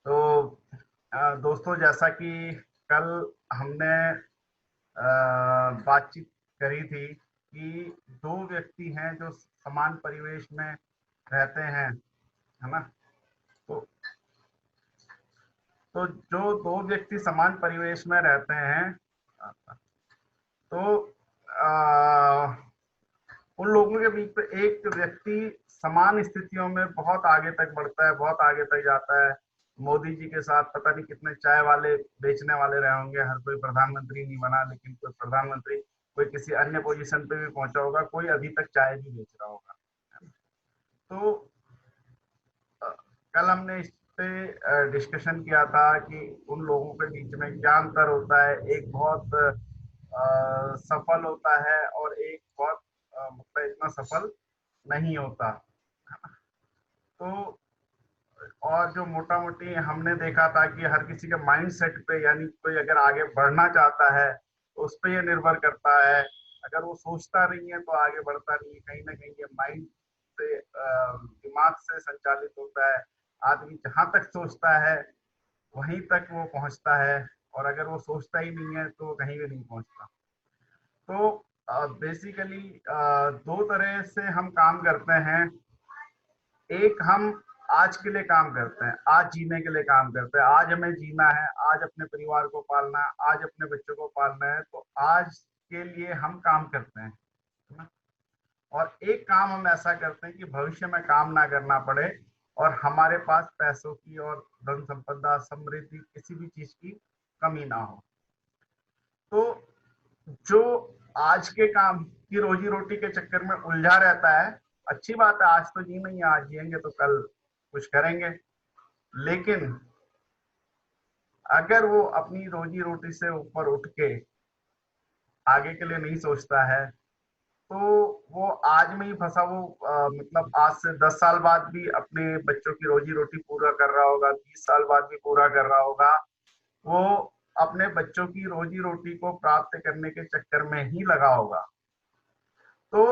तो दोस्तों, जैसा कि कल हमने बातचीत करी थी कि दो व्यक्ति हैं जो समान परिवेश में रहते हैं, है ना। तो जो दो व्यक्ति समान परिवेश में रहते हैं, तो आ, उन लोगों के बीच में एक व्यक्ति समान स्थितियों में बहुत आगे तक बढ़ता है, बहुत आगे तक जाता है। मोदी जी के साथ पता नहीं कितने चाय वाले बेचने वाले रहे होंगे, हर कोई प्रधानमंत्री नहीं बना, लेकिन कोई प्रधानमंत्री, कोई किसी अन्य पोजीशन पे भी पहुंचा होगा, कोई अभी तक चाय भी बेच रहा होगा। तो कल हमने इस पे डिस्कशन किया था कि उन लोगों के बीच में क्या अंतर होता है। एक बहुत सफल होता है और एक बहुत मतलब इतना सफल नहीं होता। तो और जो मोटा मोटी हमने देखा था कि हर किसी के माइंड सेट पे, यानी कोई अगर आगे बढ़ना चाहता है तो उस पर यह निर्भर करता है। अगर वो सोचता नहीं है तो आगे बढ़ता नहीं है। कहीं ना कहीं ये माइंड से, दिमाग से संचालित होता है। आदमी जहां तक सोचता है वहीं तक वो पहुंचता है, और अगर वो सोचता ही नहीं है तो कहीं भी नहीं पहुंचता। तो बेसिकली दो तरह से हम काम करते हैं। एक, हम आज के लिए काम करते हैं, आज जीने के लिए काम करते हैं, आज हमें जीना है, आज अपने परिवार को पालना है, आज अपने बच्चों को पालना है, तो आज के लिए हम काम करते हैं, है ना। और एक काम हम ऐसा करते हैं कि भविष्य में काम ना करना पड़े और हमारे पास पैसों की और धन संपदा, समृद्धि, किसी भी चीज की कमी ना हो। तो जो आज के काम की रोजी रोटी के चक्कर में उलझा रहता है, अच्छी बात है, आज तो जी नहीं है, आज जिएंगे तो कल कुछ करेंगे। लेकिन अगर वो अपनी रोजी रोटी से ऊपर उठ के आगे के लिए नहीं सोचता है, तो वो आज में ही फंसा। वो मतलब आज से 10 साल बाद भी अपने बच्चों की रोजी रोटी पूरा कर रहा होगा, 20 साल बाद भी पूरा कर रहा होगा। वो अपने बच्चों की रोजी रोटी को प्राप्त करने के चक्कर में ही लगा होगा। तो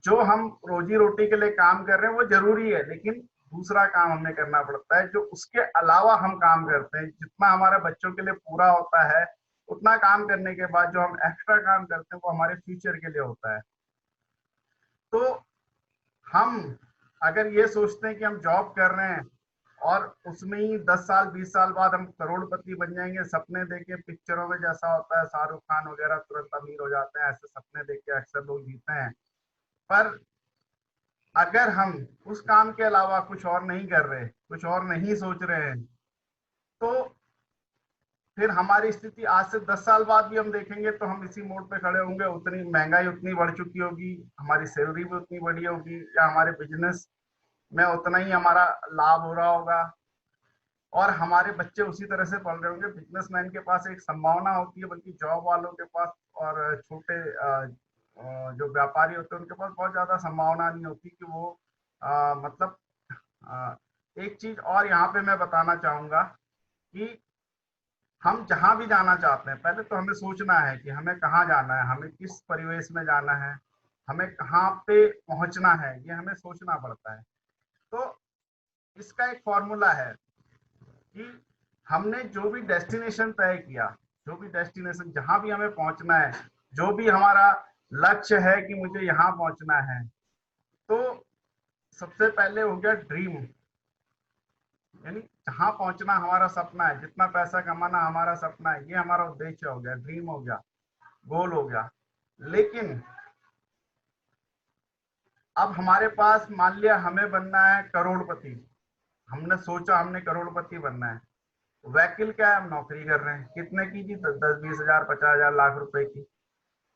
जो हम रोजी रोटी के लिए काम कर रहे हैं वो जरूरी है, लेकिन दूसरा काम हमें करना पड़ता है जो उसके अलावा हम काम करते हैं। जितना हमारे बच्चों के लिए पूरा होता है, उतना काम करने के बाद जो हम एक्स्ट्रा काम करते हैं वो हमारे फ्यूचर के लिए होता है। तो हम अगर ये सोचते हैं कि हम जॉब कर रहे हैं और उसमें ही 10 साल 20 साल बाद हम करोड़पति बन जाएंगे, सपने देखे पिक्चरों में जैसा होता है, शाहरुख खान वगैरह तुरंत अमीर हो जाते हैं, ऐसे सपने देख के अक्सर लोग जीते हैं। पर अगर हम उस काम के अलावा कुछ और नहीं कर रहे, कुछ और नहीं सोच रहे हैं, तो फिर हमारी स्थिति आज से 10 साल बाद भी हम देखेंगे तो हम इसी मोड़ पे खड़े होंगे। उतनी महंगाई उतनी बढ़ चुकी होगी, हमारी सैलरी भी उतनी बढ़ी होगी, या हमारे बिजनेस में उतना ही हमारा लाभ हो रहा होगा, और हमारे बच्चे उसी तरह से पल रहे होंगे। बिजनेसमैन के पास एक संभावना होती है, बल्कि जॉब वालों के पास और छोटे जो व्यापारी होते हैं उनके पास बहुत ज्यादा संभावना नहीं होती कि वो मतलब अ, एक चीज और यहाँ पे मैं बताना चाहूंगा कि हम जहां भी जाना चाहते हैं, पहले तो हमें सोचना है कि हमें कहाँ जाना है, हमें किस परिवेश में जाना है, हमें कहाँ पे पहुंचना है, ये हमें सोचना पड़ता है। तो इसका एक फॉर्मूला है कि हमने जो भी डेस्टिनेशन तय किया, जो भी डेस्टिनेशन, जहां भी हमें पहुंचना है, जो भी हमारा लक्ष्य है कि मुझे यहाँ पहुंचना है, तो सबसे पहले हो गया ड्रीम, यानी जहां पहुंचना हमारा सपना है, जितना पैसा कमाना हमारा सपना है, ये हमारा उद्देश्य हो गया, ड्रीम हो गया, गोल हो गया। लेकिन अब हमारे पास, मान लिया हमें बनना है करोड़पति, हमने सोचा हमने करोड़पति बनना है। वकील क्या है, हम नौकरी कर रहे हैं, कितने की जी, 10 20 हजार 50 हजार लाख रुपए की।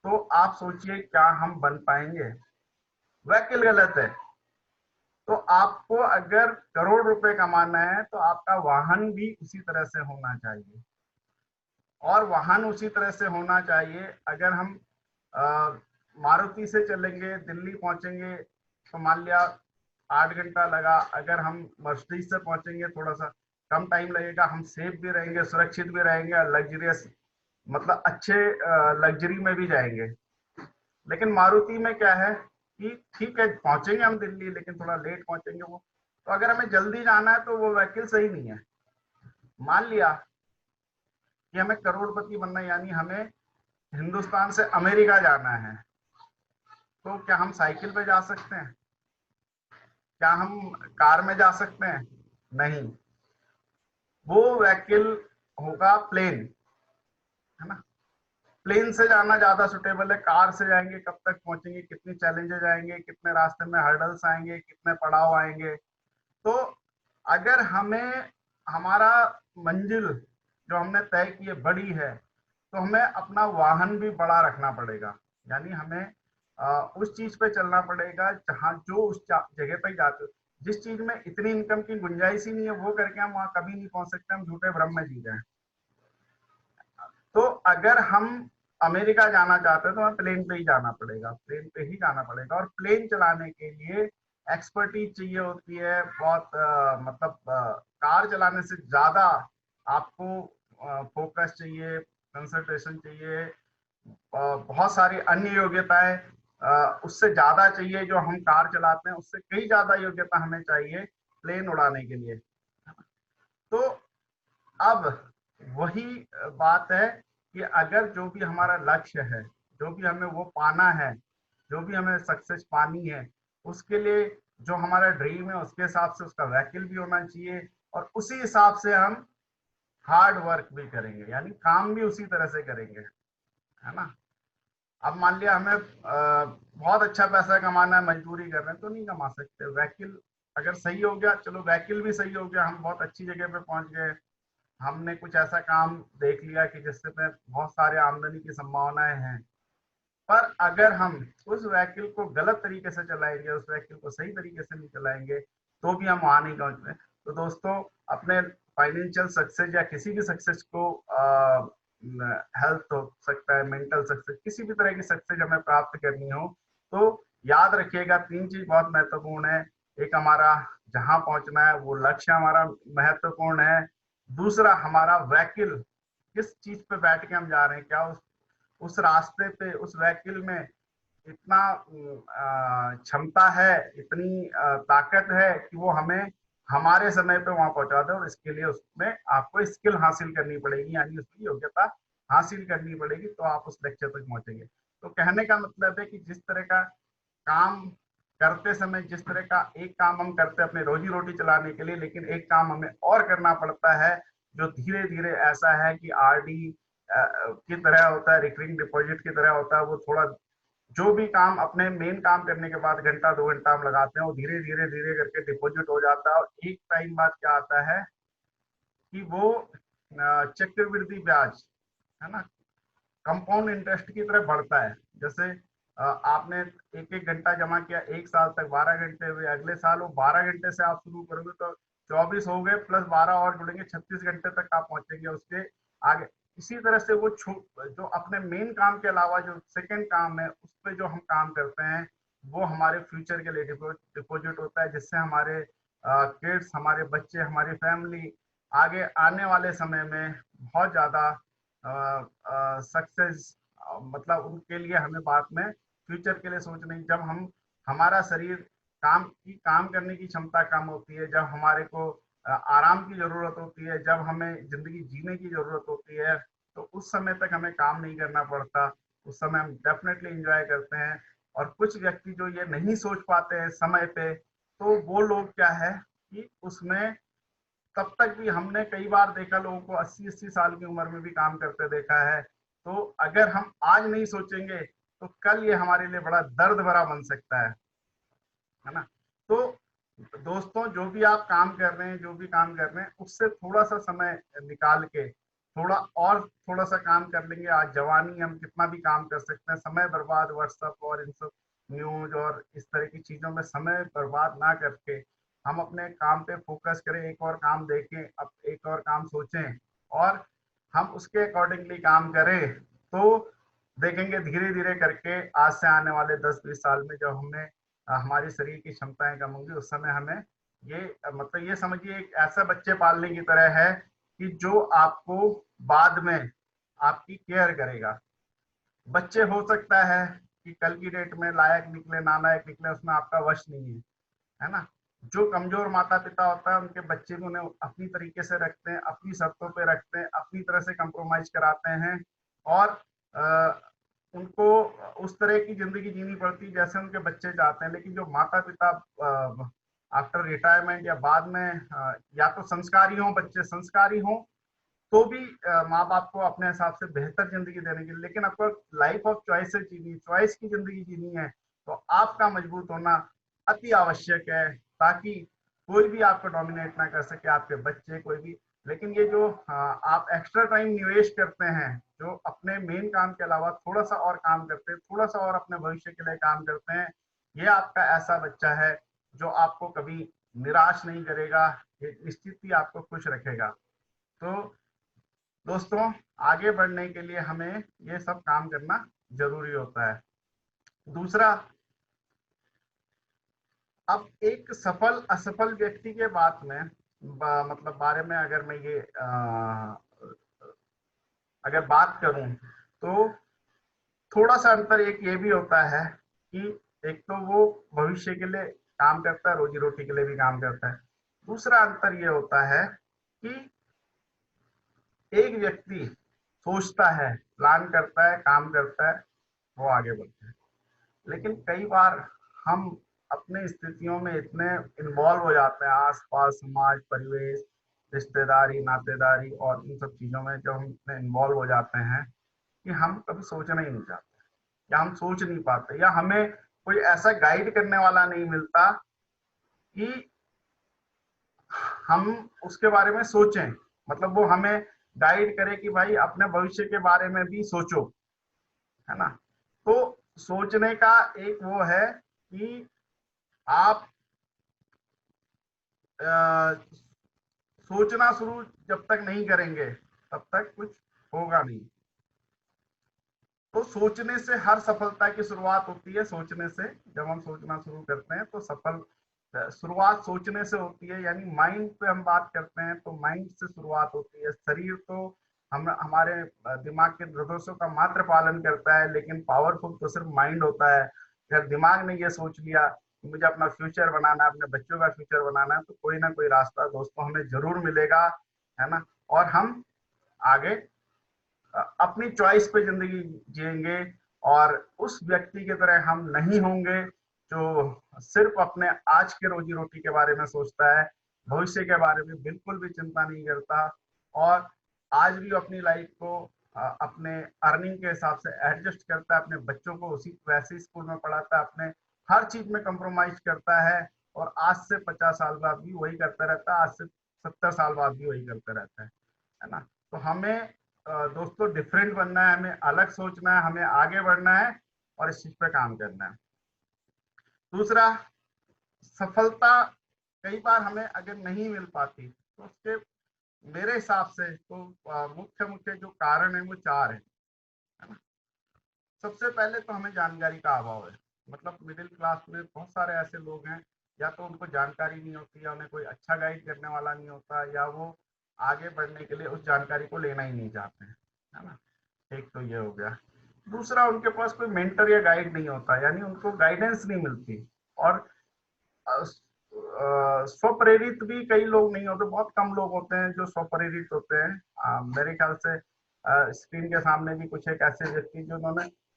तो आप सोचिए क्या हम बन पाएंगे? वकील गलत है। तो आपको अगर करोड़ रुपए कमाना है तो आपका वाहन भी उसी तरह से होना चाहिए, और वाहन उसी तरह से होना चाहिए। अगर हम मारुति से चलेंगे, दिल्ली पहुंचेंगे, तो मान लिया 8 घंटा लगा। अगर हम मर्सिडीज से पहुंचेंगे, थोड़ा सा कम टाइम लगेगा, हम सेफ भी रहेंगे, सुरक्षित भी रहेंगे, और लग्जरियस, मतलब अच्छे लग्जरी में भी जाएंगे। लेकिन मारुति में क्या है कि ठीक है पहुंचेंगे हम दिल्ली, लेकिन थोड़ा लेट पहुंचेंगे वो। तो अगर हमें जल्दी जाना है तो वो व्हीकल सही नहीं है। मान लिया कि हमें करोड़पति बनना है, यानी हमें हिंदुस्तान से अमेरिका जाना है, तो क्या हम साइकिल पे जा सकते हैं? क्या हम कार में जा सकते हैं? नहीं, वो व्हीकल होगा प्लेन, है ना। प्लेन से जाना ज्यादा सुटेबल है। कार से जाएंगे, कब तक पहुंचेंगे, कितनी चैलेंजेस आएंगे, कितने रास्ते में हर्डल्स आएंगे, कितने पड़ाव आएंगे। तो अगर हमें हमारा मंजिल जो हमने तय की है बड़ी है, तो हमें अपना वाहन भी बड़ा रखना पड़ेगा। यानी हमें उस चीज पे चलना पड़ेगा जहां जो उस जगह तक जाते हो। जिस चीज में इतनी इनकम की गुंजाइश ही नहीं है, वो करके हम वहां कभी नहीं पहुंच सकते, हम झूठे भ्रम में जी रहे हैं। तो अगर हम अमेरिका जाना चाहते हैं तो हमें प्लेन पे ही जाना पड़ेगा, प्लेन पे ही जाना पड़ेगा। और प्लेन चलाने के लिए एक्सपर्टीज चाहिए होती है बहुत, मतलब कार चलाने से ज्यादा आपको फोकस चाहिए, कंसंट्रेशन चाहिए, बहुत सारी अन्य योग्यताएं उससे ज्यादा चाहिए। जो हम कार चलाते हैं उससे कई ज्यादा योग्यता हमें चाहिए प्लेन उड़ाने के लिए। तो अब वही बात है कि अगर जो भी हमारा लक्ष्य है, जो भी हमें वो पाना है, जो भी हमें सक्सेस पानी है, उसके लिए जो हमारा ड्रीम है उसके हिसाब से उसका व्हीकल भी होना चाहिए, और उसी हिसाब से हम हार्ड वर्क भी करेंगे, यानी काम भी उसी तरह से करेंगे, है ना। अब मान लिया हमें बहुत अच्छा पैसा कमाना है, मजदूरी कर रहे हैं, तो नहीं कमा सकते। व्हीकल अगर सही हो गया, चलो व्हीकल भी सही हो गया, हम बहुत अच्छी जगह पे पहुंच गए, हमने कुछ ऐसा काम देख लिया कि जिससे में बहुत सारे आमदनी की संभावनाएं हैं। पर अगर हम उस व्हीकल को गलत तरीके से चलाएंगे, उस व्हीकल को सही तरीके से नहीं चलाएंगे, तो भी हम वहां नहीं पहुंच रहे। तो दोस्तों, अपने फाइनेंशियल सक्सेस या किसी भी सक्सेस को, हेल्थ हो सकता है, मेंटल सक्सेस, किसी भी तरह की सक्सेस हमें प्राप्त करनी हो, तो याद रखिएगा तीन चीज बहुत महत्वपूर्ण है। एक, हमारा जहां पहुंचना है वो लक्ष्य हमारा महत्वपूर्ण है। दूसरा, हमारा व्हीकल, किस चीज पे बैठ के हम जा रहे हैं, क्या उस रास्ते पे, उस व्हीकल में इतना क्षमता है, इतनी ताकत है कि वो हमें हमारे समय पे वहां पहुंचा दे। और इसके लिए उसमें आपको स्किल हासिल करनी पड़ेगी, यानी उसकी योग्यता हासिल करनी पड़ेगी, तो आप उस लक्ष्य तक पहुंचेंगे। तो कहने का मतलब है कि जिस तरह का काम करते समय, जिस तरह का एक काम हम करते हैं अपने रोजी रोटी चलाने के लिए, लेकिन एक काम हमें और करना पड़ता है जो धीरे धीरे ऐसा है कि आरडी की तरह होता है, रिकरिंग डिपॉजिट की तरह होता है। वो थोड़ा, जो भी काम अपने मेन काम करने के बाद घंटा 2 घंटा हम लगाते हैं, वो धीरे धीरे धीरे करके डिपॉजिट हो जाता है। और एक टाइम बाद क्या आता है कि वो चक्रवृद्धि ब्याज, है ना, कंपाउंड इंटरेस्ट की तरह बढ़ता है। जैसे आपने एक एक घंटा जमा किया, एक साल तक 12 घंटे हुए, अगले साल वो 12 घंटे से आप शुरू करोगे तो 24 हो गए, प्लस 12 और जुड़ेंगे, 36 घंटे तक आप पहुंचेंगे उसके आगे। इसी तरह से वो जो अपने मेन काम के अलावा जो सेकंड काम है उस पर जो हम काम करते हैं, वो हमारे फ्यूचर के लिए डिपॉजिट होता है, जिससे हमारे किड्स, हमारे बच्चे, हमारी फैमिली आगे आने वाले समय में बहुत ज्यादा सक्सेस, मतलब उनके लिए हमें बाद में फ्यूचर के लिए सोचने, जब हम हमारा शरीर काम करने की क्षमता कम होती है, जब हमारे को आराम की जरूरत होती है, जब हमें जिंदगी जीने की जरूरत होती है, तो उस समय तक हमें काम नहीं करना पड़ता। उस समय हम डेफिनेटली इंजॉय करते हैं। और कुछ व्यक्ति जो ये नहीं सोच पाते हैं समय पे, तो वो लोग क्या है कि उसमें तब तक भी, हमने कई बार देखा लोगों को 80-80 साल की उम्र में भी काम करते देखा है। तो अगर हम आज नहीं सोचेंगे तो कल ये हमारे लिए बड़ा दर्द भरा बन सकता है ना। तो दोस्तों, जो भी आप काम कर रहे हैं, जो भी काम कर रहे हैं, उससे थोड़ा सा समय निकाल के थोड़ा सा काम कर लेंगे। आज जवानी, हम कितना भी काम कर सकते हैं। समय बर्बाद व्हाट्सएप और इन सब न्यूज और इस तरह की चीजों में समय बर्बाद ना करके हम अपने काम पे फोकस करें, एक और काम देखें, अब एक और काम सोचें, और हम उसके अकॉर्डिंगली काम करें। तो देखेंगे धीरे धीरे करके आज से आने वाले 10-20 साल में जब हमें हमारी शरीर की क्षमताएं कम होंगी, उस समय हमें ये मतलब ये समझिए एक ऐसा बच्चे पालने की तरह है कि जो आपको बाद में आपकी केयर करेगा। बच्चे हो सकता है कि कल की डेट में लायक निकले, नालायक निकले, उसमें आपका वश नहीं है ना। जो कमजोर माता पिता होता है उनके बच्चे भी उन्हें अपनी तरीके से रखते हैं, अपनी शर्तों पे रखते हैं, अपनी तरह से कंप्रोमाइज कराते हैं और उनको उस तरह की जिंदगी जीनी पड़ती है जैसे उनके बच्चे चाहते हैं। लेकिन जो माता पिता आफ्टर रिटायरमेंट या बाद में या तो संस्कारी हों, बच्चे संस्कारी हों, तो भी माँ बाप को अपने हिसाब से बेहतर जिंदगी देने की, लेकिन आपको लाइफ ऑफ चॉइसेस जीनी, चॉइस की जिंदगी जीनी है, तो आपका मजबूत होना अति आवश्यक है, ताकि कोई भी आपको डोमिनेट ना कर सके, आपके बच्चे कोई भी। लेकिन ये जो आप एक्स्ट्रा टाइम निवेश करते हैं, जो अपने मेन काम के अलावा थोड़ा सा और काम करते हैं, थोड़ा सा और अपने भविष्य के लिए काम करते हैं, ये आपका ऐसा बच्चा है जो आपको कभी निराश नहीं करेगा, ये निश्चित ही आपको खुश रखेगा। तो दोस्तों, आगे बढ़ने के लिए हमें ये सब काम करना जरूरी होता है। दूसरा, अब एक सफल असफल व्यक्ति के बात में मतलब बारे में अगर मैं ये अगर बात करूं, तो थोड़ा सा अंतर एक ये भी होता है कि एक तो वो भविष्य के लिए काम करता है, रोजी रोटी के लिए भी काम करता है। दूसरा अंतर ये होता है कि एक व्यक्ति सोचता है, प्लान करता है, काम करता है, वो आगे बढ़ता है। लेकिन कई बार हम अपने स्थितियों में इतने इन्वॉल्व हो जाते हैं, आसपास समाज परिवेश रिश्तेदारी नातेदारी और इन सब चीजों में जब हम इतने इन्वॉल्व हो जाते हैं कि हम कभी सोचना ही नहीं चाहते, या हम सोच नहीं पाते, या हमें कोई ऐसा गाइड करने वाला नहीं मिलता कि हम उसके बारे में सोचें, मतलब वो हमें गाइड करे कि भाई अपने भविष्य के बारे में भी सोचो, है ना। तो सोचने का एक वो है कि आप सोचना शुरू जब तक नहीं करेंगे तब तक कुछ होगा नहीं। तो सोचने से हर सफलता की शुरुआत होती है, सोचने से जब हम सोचना शुरू करते हैं तो सफल शुरुआत सोचने से होती है। यानी माइंड पे हम बात करते हैं तो माइंड से शुरुआत होती है। शरीर तो हम हमारे दिमाग के निर्देशों का मात्र पालन करता है, लेकिन पावरफुल तो सिर्फ माइंड होता है। अगर दिमाग ने ये सोच लिया कि मुझे अपना फ्यूचर बनाना है, अपने बच्चों का फ्यूचर बनाना है, तो कोई ना कोई रास्ता दोस्तों हमें जरूर मिलेगा, है ना। और हम आगे अपनी चॉइस पे जिंदगी जिएंगे, और उस व्यक्ति की तरह हम नहीं होंगे जो सिर्फ अपने आज के रोजी रोटी के बारे में सोचता है, भविष्य के बारे में बिल्कुल भी चिंता नहीं करता, और आज भी अपनी लाइफ को अपने अर्निंग के हिसाब से एडजस्ट करता है, अपने बच्चों को उसी वैसे स्कूल में पढ़ाता है, अपने हर चीज में कंप्रोमाइज करता है, और आज से 50 साल बाद भी वही करता रहता है, आज से 70 साल बाद भी वही करता रहता है ना। तो हमें दोस्तों डिफरेंट बनना है, हमें अलग सोचना है, हमें आगे बढ़ना है और इस चीज पे काम करना है। दूसरा, सफलता कई बार हमें अगर नहीं मिल पाती तो उसके मेरे हिसाब से तो मुख्य मुख्य जो कारण है वो चार है ना। सबसे पहले तो हमें जानकारी का अभाव है। मतलब मिडिल क्लास में बहुत सारे ऐसे लोग हैं, या तो उनको जानकारी नहीं होती, या उन्हें कोई अच्छा गाइड करने वाला नहीं होता, या वो आगे बढ़ने के लिए उस जानकारी को लेना ही नहीं चाहते हैं, है ना। एक तो ये हो गया। दूसरा, उनके पास कोई मेंटर या गाइड नहीं होता, यानी उनको गाइडेंस नहीं मिलती। और स्वप्रेरित भी कई लोग नहीं होते, बहुत कम लोग होते हैं जो स्वप्रेरित होते हैं। मेरे ख्याल से स्क्रीन के सामने भी कुछ एक ऐसे व्यक्ति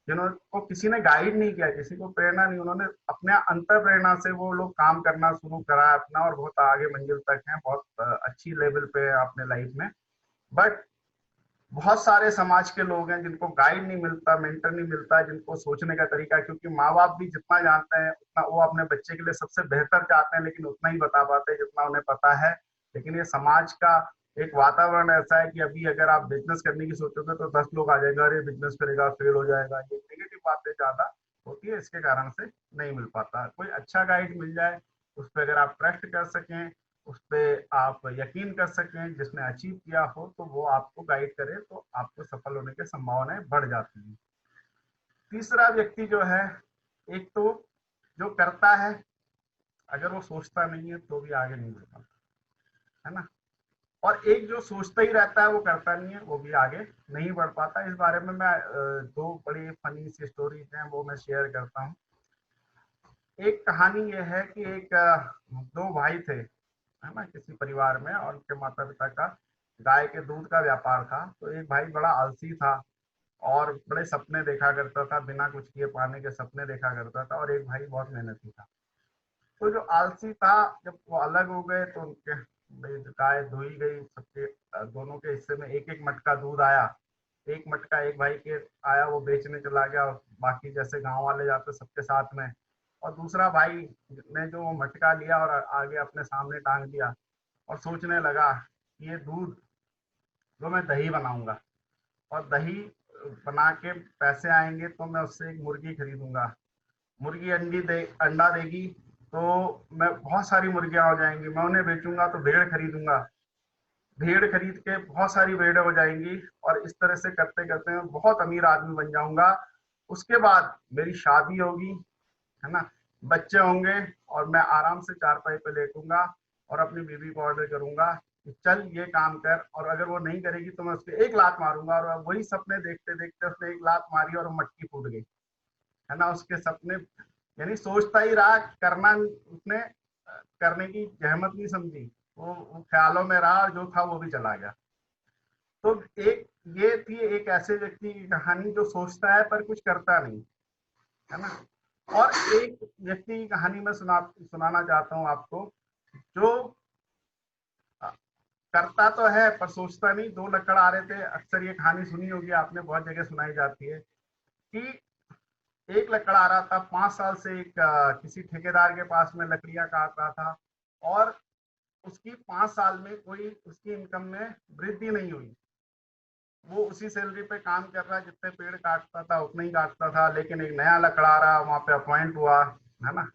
जिनको किसी ने गाइड नहीं किया, किसी को प्रेरणा नहीं, उन्होंने अपने अंतर प्रेरणा से वो लोग काम करना शुरू करा अपना, और बहुत आगे मंजिल तक हैं, बहुत अच्छी लेवल पे है अपने लाइफ में। बट बहुत सारे समाज के लोग हैं जिनको गाइड नहीं मिलता, मेंटर नहीं मिलता, जिनको सोचने का तरीका, क्योंकि माँ बाप भी जितना जानते हैं उतना वो अपने बच्चे के लिए सबसे बेहतर चाहते हैं, लेकिन उतना ही बता पाते हैं जितना उन्हें पता है। लेकिन ये समाज का एक वातावरण ऐसा है कि अभी अगर आप बिजनेस करने की सोचोगे तो 10 लोग आ जाएंगे, अरे बिजनेस करेगा फेल हो जाएगा, ये नेगेटिव बातें ज्यादा होती है, इसके कारण से नहीं मिल पाता। कोई अच्छा गाइड मिल जाए, उस पर अगर आप ट्रस्ट कर सकें, उस पर आप यकीन कर सकें, जिसने अचीव किया हो, तो वो आपको गाइड करे, तो आपको सफल होने की संभावनाएं बढ़ जाती हैं। तीसरा व्यक्ति जो है, एक तो जो करता है, अगर वो सोचता नहीं है तो भी आगे नहीं बढ़ पाता, है ना। और एक जो सोचता ही रहता है, वो करता नहीं है, वो भी आगे नहीं बढ़ पाता। इस बारे में मैं दो बड़ी फनी सी स्टोरीज हैं वो मैं शेयर करता हूँ। एक कहानी ये है कि एक दो भाई थे, है ना, किसी परिवार में, और उनके माता पिता का गाय के दूध का व्यापार था। तो एक भाई बड़ा आलसी था और बड़े सपने देखा करता था, बिना कुछ किए पाने के सपने देखा करता था, और एक भाई बहुत मेहनती था। तो जो आलसी था, जब वो अलग हो गए तो उनके गाय धोई गई, सबके दोनों के हिस्से में एक एक मटका दूध आया। एक मटका एक भाई के आया, वो बेचने चला गया, और बाकी जैसे गांव वाले जाते सबके साथ में। और दूसरा भाई ने जो वो मटका लिया और आगे अपने सामने टांग दिया, और सोचने लगा कि ये दूध जो मैं दही बनाऊंगा, और दही बना के पैसे आएंगे तो मैं उससे एक मुर्गी खरीदूंगा। मुर्गी अंडा देगी तो मैं बहुत सारी मुर्गियां हो जाएंगी, मैं उन्हें बेचूंगा तो भेड़ खरीदूंगा, भेड़ खरीद के बहुत सारी भेड़ें हो जाएंगी, और इस तरह से करते करते मैं बहुत अमीर आदमी बन जाऊंगा। उसके बाद मेरी शादी होगी, है ना, बच्चे होंगे, और मैं आराम से चारपाई पे लेटूंगा और अपनी बीवी को ऑर्डर करूंगा कि चल ये काम कर, और अगर वो नहीं करेगी तो मैं उसके एक लात मारूंगा। और वही सपने देखते देखते उसने एक लात मारी और मटकी फूट गई, है ना। उसके सपने, यानी सोचता ही रहा, करना उसने करने की जहमत नहीं समझी, वो ख्यालों में रहा, और जो था वो भी चला गया। तो एक ये थी एक ऐसे व्यक्ति की कहानी जो सोचता है पर कुछ करता नहीं, है ना। और एक व्यक्ति की कहानी मैं सुनाना चाहता हूँ आपको, जो करता तो है पर सोचता नहीं। दो लकड़ आ रहे थे, अक्सर ये कहानी सुनी होगी आपने, बहुत जगह सुनाई जाती है कि एक लकड़ा आ रहा था, 5 साल से एक किसी ठेकेदार के पास में लकड़ियां काट रहा था, और उसकी 5 साल में कोई उसकी इनकम में वृद्धि नहीं हुई। वो उसी सैलरी पे काम कर रहा है, जितने पेड़ काटता था उतने ही काटता था। लेकिन एक नया लकड़ा आ रहा, वहां पे अपॉइंट हुआ, है ना,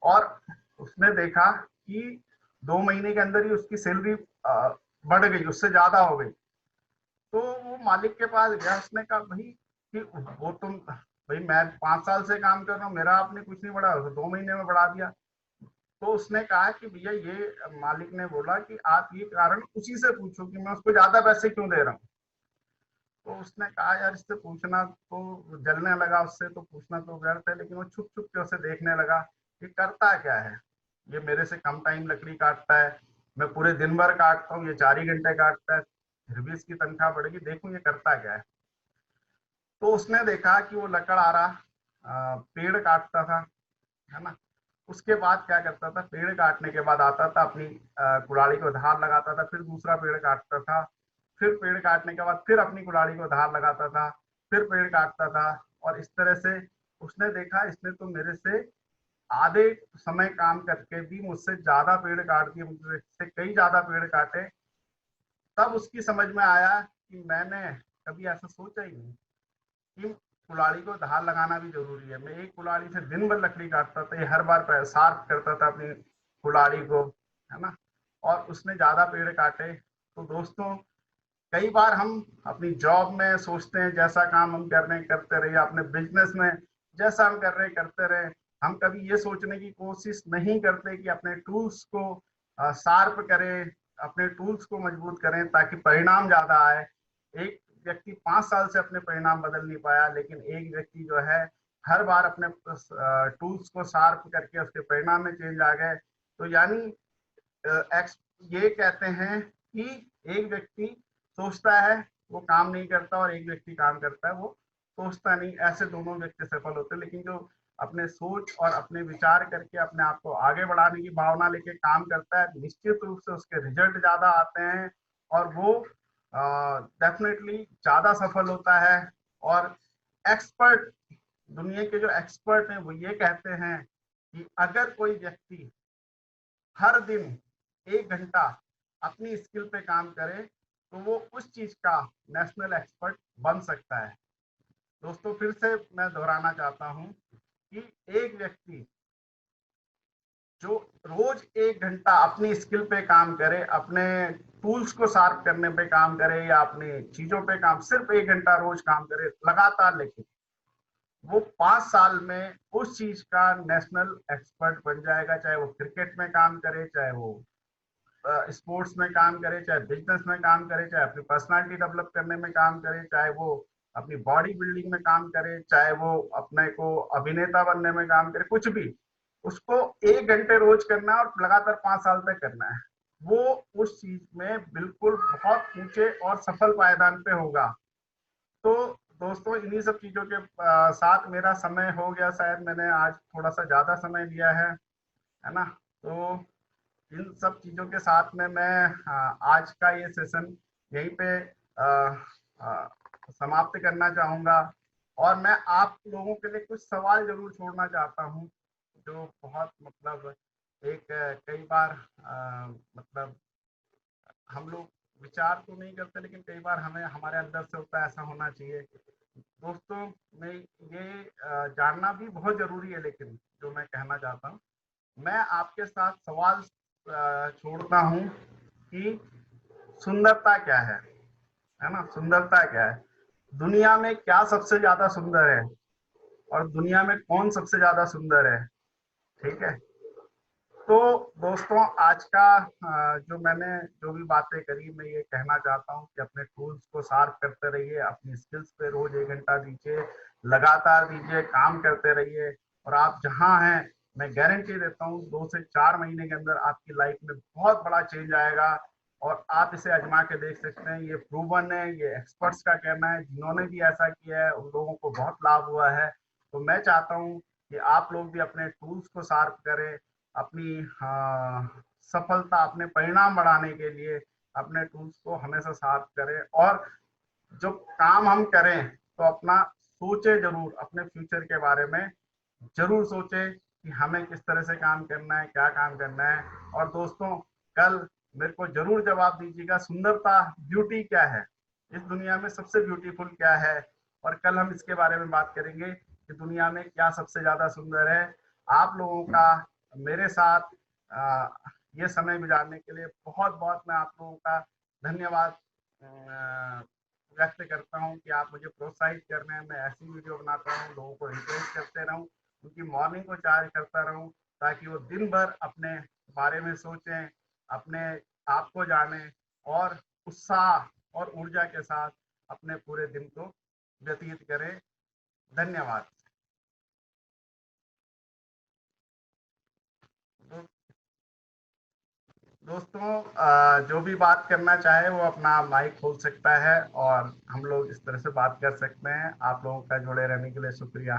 और उसने देखा कि 2 महीने के अंदर ही उसकी सैलरी बढ़ गई, उससे ज्यादा हो गई। तो वो मालिक के पास गया, उसने कहा भाई कि वो तुम, भाई मैं 5 साल से काम कर रहा हूँ, मेरा आपने कुछ नहीं बढ़ा, तो 2 महीने में बढ़ा दिया। तो उसने कहा कि भैया ये, मालिक ने बोला कि आप ये कारण उसी से पूछो कि मैं उसको ज्यादा पैसे क्यों दे रहा हूँ। तो उसने कहा यार इससे पूछना तो, जलने लगा उससे, तो पूछना तो व्यर्थ है। लेकिन वो छुप छुप के उसे देखने लगा कि करता क्या है, ये मेरे से कम टाइम लकड़ी काटता है, मैं पूरे दिन भर काटता हूँ, ये 4 ही घंटे काटता है, फिर भी इसकी तनख्वाह बढ़ेगी, देखूं ये करता क्या है। तो उसने देखा कि वो लकड़ आ रहा पेड़ काटता था, है ना। उसके बाद क्या करता था, पेड़ काटने के बाद आता था, अपनी कुड़ाड़ी को धार लगाता था, फिर दूसरा पेड़ काटता था, फिर पेड़ काटने के बाद फिर अपनी कुड़ाड़ी को धार लगाता था, फिर पेड़ काटता था। और इस तरह से उसने देखा इसने तो मेरे से आधे समय काम करके भी मुझसे ज्यादा पेड़ काट दिए, मुझसे कई ज्यादा पेड़ काटे। तब उसकी समझ में आया कि मैंने कभी ऐसा सोचा ही नहीं कि कुल्हाड़ी को धार लगाना भी जरूरी है। मैं एक कुल्हाड़ी से दिन भर लकड़ी काटता था, ये हर बार शार्प करता था अपनी कुल्हाड़ी को, है ना, और उसने ज्यादा पेड़ काटे। तो दोस्तों, कई बार हम अपनी जॉब में सोचते हैं जैसा काम हम कर रहे हैं करते रहिए, अपने बिजनेस में जैसा हम कर रहे हैं करते रहे। हम कभी ये सोचने की कोशिश नहीं करते कि अपने टूल्स को शार्प करें, अपने टूल्स को मजबूत करें ताकि परिणाम ज्यादा आए। एक व्यक्ति 5 साल से अपने परिणाम बदल नहीं पाया, लेकिन एक व्यक्ति जो है हर बार अपने टूल्स को शार्प करके उसके परिणाम में चेंज आ गए। तो यानी ये कहते हैं कि एक व्यक्ति सोचता है वो काम नहीं करता, और एक व्यक्ति काम करता है वो सोचता नहीं, ऐसे दोनों व्यक्ति सफल होते हैं। लेकिन जो अपने सोच और अपने विचार करके अपने आप को आगे बढ़ाने की भावना लेके काम करता है, निश्चित रूप से उसके रिजल्ट ज्यादा आते हैं, और वो डेफिनेटली ज्यादा सफल होता है। और एक्सपर्ट, दुनिया के जो एक्सपर्ट हैं वो ये कहते हैं कि अगर कोई व्यक्ति हर दिन 1 घंटा अपनी स्किल पे काम करे तो वो उस चीज का नेशनल एक्सपर्ट बन सकता है। दोस्तों, फिर से मैं दोहराना चाहता हूं कि एक व्यक्ति जो रोज 1 घंटा अपनी स्किल पे काम करे, अपने टूल्स को शार्प करने पे काम करे, या अपनी चीजों पे काम, सिर्फ 1 घंटा रोज काम करे लगातार, लेकिन वो 5 साल में उस चीज का नेशनल एक्सपर्ट बन जाएगा। चाहे वो क्रिकेट में काम करे, चाहे वो स्पोर्ट्स में काम करे, चाहे बिजनेस में काम करे, चाहे अपनी पर्सनालिटी डेवलप करने में काम करे, चाहे वो अपनी बॉडी बिल्डिंग में काम करे, चाहे वो अपने को अभिनेता बनने में काम करे, कुछ भी। उसको 1 घंटे रोज करना है और लगातार 5 साल तक करना है। वो उस चीज में बिल्कुल बहुत ऊंचे और सफल पायदान पे होगा। तो दोस्तों इन्हीं सब चीजों के साथ मेरा समय हो गया, शायद मैंने आज थोड़ा सा ज्यादा समय लिया है ना। तो इन सब चीजों के साथ में मैं आज का ये सेशन यहीं पे समाप्त करना चाहूंगा। और मैं आप लोगों के लिए कुछ सवाल जरूर छोड़ना चाहता हूँ, जो बहुत मतलब एक कई बार मतलब हम लोग विचार तो नहीं करते, लेकिन कई बार हमें हमारे अंदर से होता है ऐसा होना चाहिए। दोस्तों मैं ये जानना भी बहुत जरूरी है, लेकिन जो मैं कहना चाहता हूँ, मैं आपके साथ सवाल छोड़ता हूँ कि सुंदरता क्या है ना? सुंदरता क्या है? दुनिया में क्या सबसे ज्यादा सुंदर है, और दुनिया में कौन सबसे ज्यादा सुंदर है? ठीक है। तो दोस्तों आज का जो मैंने जो भी बातें करी, मैं ये कहना चाहता हूँ कि अपने टूल्स को शार्प करते रहिए, अपनी स्किल्स पे रोज 1 घंटा दीजिए, लगातार दीजिए, काम करते रहिए। और आप जहाँ हैं, मैं गारंटी देता हूँ 2 से 4 महीने के अंदर आपकी लाइफ में बहुत बड़ा चेंज आएगा। और आप इसे आजमा के देख सकते हैं, ये प्रूवन है, ये एक्सपर्ट्स का कहना है, जिन्होंने भी ऐसा किया है उन लोगों को बहुत लाभ हुआ है। तो मैं चाहता हूँ कि आप लोग भी अपने टूल्स को शार्प करें, अपनी सफलता, अपने परिणाम बढ़ाने के लिए अपने टूल्स को हमेशा शार्प करें। और जो काम हम करें तो अपना सोचे जरूर, अपने फ्यूचर के बारे में जरूर सोचे कि हमें किस तरह से काम करना है, क्या काम करना है। और दोस्तों कल मेरे को जरूर जवाब दीजिएगा, सुंदरता, ब्यूटी क्या है, इस दुनिया में सबसे ब्यूटीफुल क्या है। और कल हम इसके बारे में बात करेंगे कि दुनिया में क्या सबसे ज्यादा सुंदर है। आप लोगों का मेरे साथ आ, ये समय गुजारने के लिए बहुत बहुत मैं आप लोगों का धन्यवाद व्यक्त करता हूँ कि आप मुझे प्रोत्साहित कर रहे हैं। मैं ऐसी वीडियो बनाता हूँ, लोगों को इंकरेज करते रहूँ, उनकी मॉर्निंग को चार्ज करता रहूँ, ताकि वो दिन भर अपने बारे में सोचें, अपने आप को जाने, और उत्साह और ऊर्जा के साथ अपने पूरे दिन को व्यतीत करें। धन्यवाद। दोस्तों जो भी बात करना चाहे वो अपना माइक खोल सकता है, और हम लोग इस तरह से बात कर सकते हैं। आप लोगों का जुड़े रहने के लिए शुक्रिया।